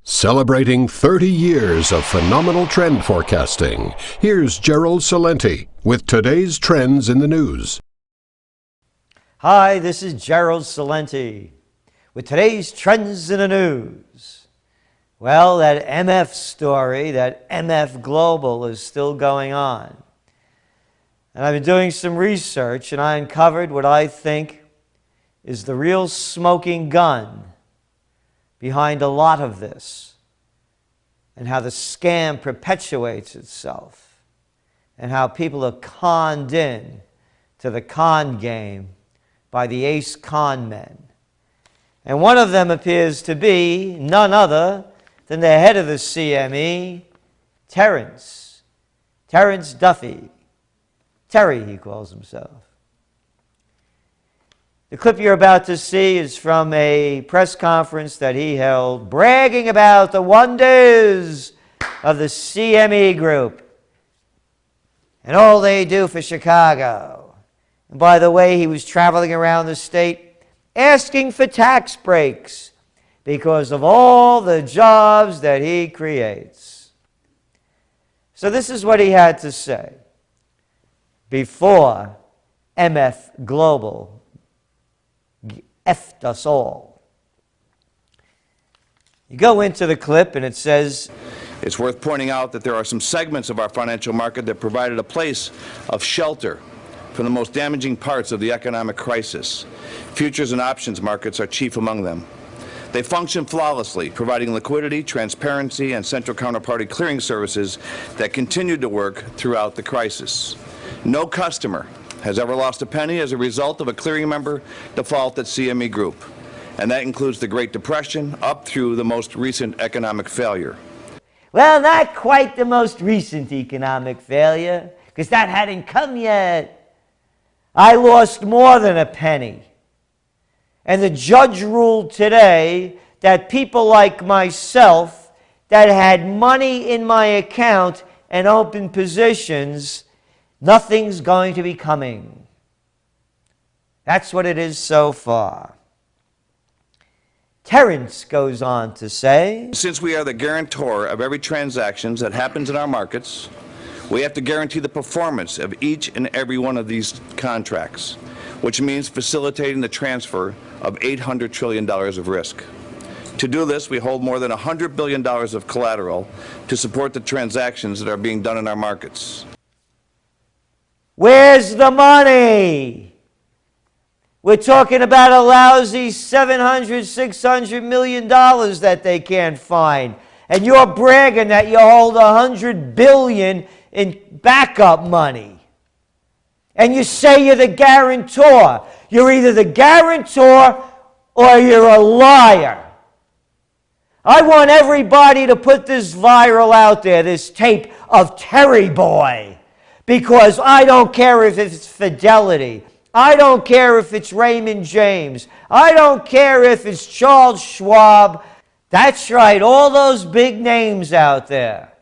Celebrating 30 years of phenomenal trend forecasting, here's Gerald Celente with today's trends in the news. Hi, this is Gerald Celente with today's trends in the news. Well, that MF story, that MF Global is still going on. And I've been doing some research and I uncovered what I think is the real smoking gun behind a lot of this, and how the scam perpetuates itself, and how people are conned in to the con game by the ace con men. And one of them appears to be none other than the head of the CME, Terrence Duffy. Terry, he calls himself. The clip you're about to see is from a press conference that he held, bragging about the wonders of the CME Group and all they do for Chicago. And by the way, he was traveling around the state asking for tax breaks because of all the jobs that he creates. So this is what he had to say before MF Global effed us all. You go into the clip and it says, "It's worth pointing out that there are some segments of our financial market that provided a place of shelter from the most damaging parts of the economic crisis. Futures and options markets are chief among them. They function flawlessly, providing liquidity, transparency, and central counterparty clearing services that continued to work throughout the crisis. No customer has ever lost a penny as a result of a clearing member default at CME Group, and that includes the Great Depression up through the most recent economic failure." well, not quite the most recent economic failure, because that hadn't come yet. I lost more than a penny. And the judge ruled today that people like myself that had money in my account and open positions, nothing's going to be coming. That's what it is so far. Terrence goes on to say, "Since we are the guarantor of every transaction that happens in our markets, we have to guarantee the performance of each and every one of these contracts, which means facilitating the transfer of $800 trillion of risk. To do this, we hold more than $100 billion of collateral to support the transactions that are being done in our markets." Where's the money? We're talking about a lousy $700, $600 million that they can't find. And you're bragging that you hold $100 billion in backup money. And you say you're the guarantor. You're either the guarantor or you're a liar. I want everybody to put this viral out there, this tape of Terry Boy. Because I don't care if it's Fidelity. I don't care if it's Raymond James. I don't care if it's Charles Schwab. That's right, all those big names out there.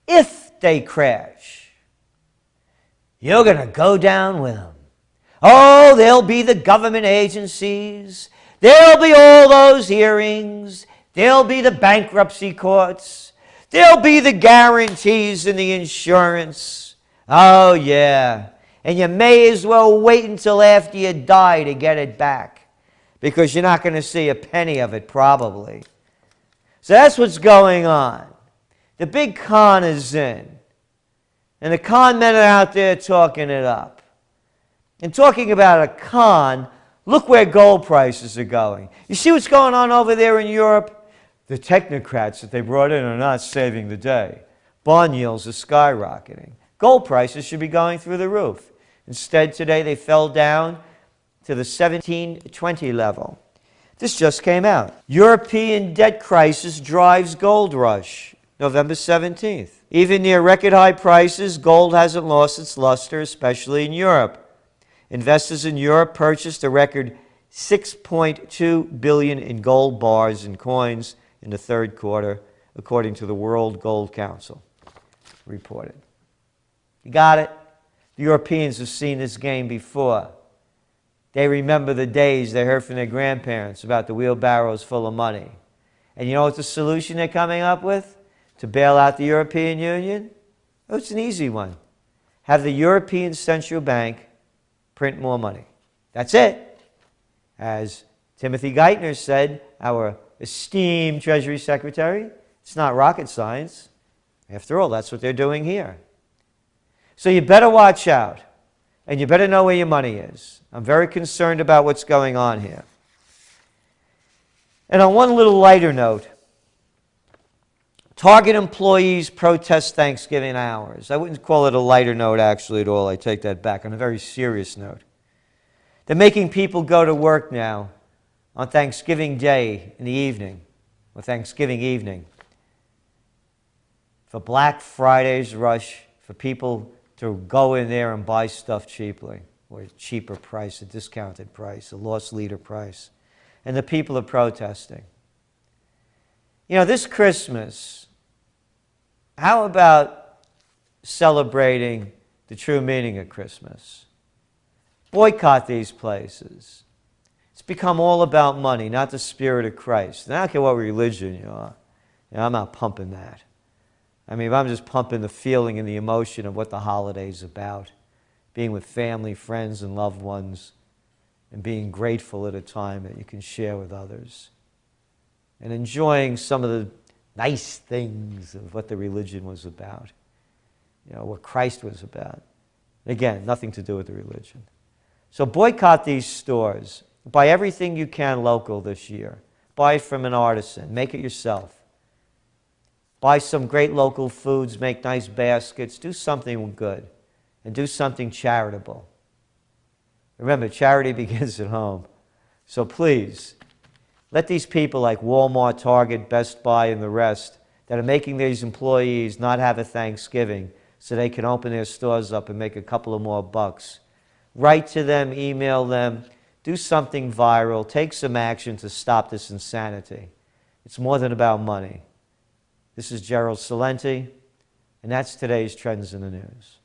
If they crash, you're going to go down with them. Oh, there'll be the government agencies. There'll be all those hearings. There'll be the bankruptcy courts. There'll be the guarantees and the insurance. Oh, yeah. And you may as well wait until after you die to get it back, because you're not going to see a penny of it probably. So that's what's going on. The big con is in. And the con men are out there talking it up. And talking about a con, look where gold prices are going. You see what's going on over there in Europe? The technocrats that they brought in are not saving the day. Bond yields are skyrocketing. Gold prices should be going through the roof. Instead, today they fell down to the 1720 level. This just came out. European debt crisis drives gold rush, November 17th. Even near record high prices, gold hasn't lost its luster, especially in Europe. Investors in Europe purchased a record $6.2 billion in gold bars and coins in the third quarter, according to the World Gold Council reported. You got it? The Europeans have seen this game before. They remember the days they heard from their grandparents about the wheelbarrows full of money. And you know what the solution they're coming up with to bail out the European Union? Oh, it's an easy one. Have the European Central Bank print more money. That's it. As Timothy Geithner said, our esteemed Treasury Secretary, it's not rocket science. After all, that's what they're doing here. So you better watch out, and you better know where your money is. I'm very concerned about what's going on here. And on one little lighter note, Target employees protest Thanksgiving hours. I wouldn't call it a lighter note, actually, at all. I take that back. On a very serious note. They're making people go to work now on Thanksgiving Day in the evening, or Thanksgiving evening, for Black Friday's rush, for people to go in there and buy stuff cheaply, or a cheaper price, a discounted price, a loss leader price. And the people are protesting. You know, this Christmas, how about celebrating the true meaning of Christmas? Boycott these places. It's become all about money, not the spirit of Christ. And I don't care what religion you are. You know, I'm not pumping that. I mean, if I'm just pumping the feeling and the emotion of what the holiday's about, being with family, friends, and loved ones, and being grateful at a time that you can share with others, and enjoying some of the nice things of what the religion was about, you know, what Christ was about. Again, nothing to do with the religion. So boycott these stores. Buy everything you can local this year. Buy it from an artisan. Make it yourself. Buy some great local foods. Make nice baskets. Do something good. And do something charitable. Remember, charity begins at home. So please, let these people like Walmart, Target, Best Buy, and the rest that are making these employees not have a Thanksgiving so they can open their stores up and make a couple of more bucks. Write to them, email them, do something viral, take some action to stop this insanity. It's more than about money. This is Gerald Celente, and that's today's Trends in the News.